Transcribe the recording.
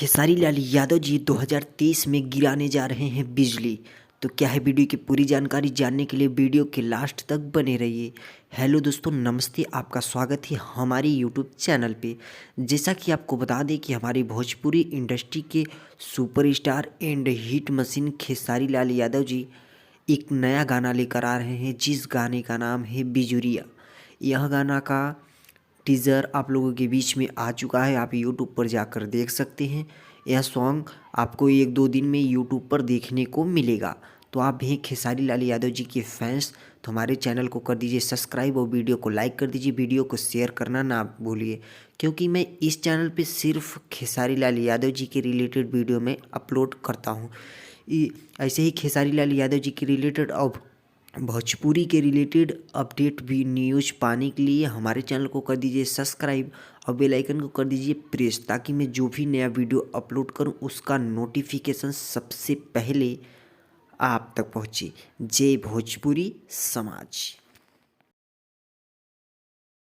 खेसारी लाल यादव जी 2023 में गिराने जा रहे हैं बिजली। तो क्या है वीडियो की पूरी जानकारी जानने के लिए वीडियो के लास्ट तक बने रहिए। हेलो दोस्तों, नमस्ते, आपका स्वागत है हमारे यूट्यूब चैनल पे। जैसा कि आपको बता दें कि हमारी भोजपुरी इंडस्ट्री के superstar and hit machine Khesari Lal Yadav ji एक नया गाना लेकर आ रहे हैं, जिस गाने का नाम है बिजुरिया। यह गाना का टीज़र आप लोगों के बीच में आ चुका है, आप यूट्यूब पर जाकर देख सकते हैं। यह सॉन्ग आपको एक दो दिन में यूट्यूब पर देखने को मिलेगा। तो आप भी खेसारी लाल यादव जी के फैंस तो हमारे चैनल को कर दीजिए सब्सक्राइब और वीडियो को लाइक कर दीजिए, वीडियो को शेयर करना ना भूलिए, क्योंकि मैं इस चैनल पे सिर्फ खेसारी लाल यादव जी के रिलेटेड वीडियो में अपलोड करता हूँ। ऐसे ही खेसारी लाल यादव जी के रिलेटेड और भोजपुरी के रिलेटेड अपडेट भी न्यूज़ पाने के लिए हमारे चैनल को कर दीजिए सब्सक्राइब और बेल आइकन को कर दीजिए प्रेस, ताकि मैं जो भी नया वीडियो अपलोड करूं उसका नोटिफिकेशन सबसे पहले आप तक पहुंचे। जय भोजपुरी समाज।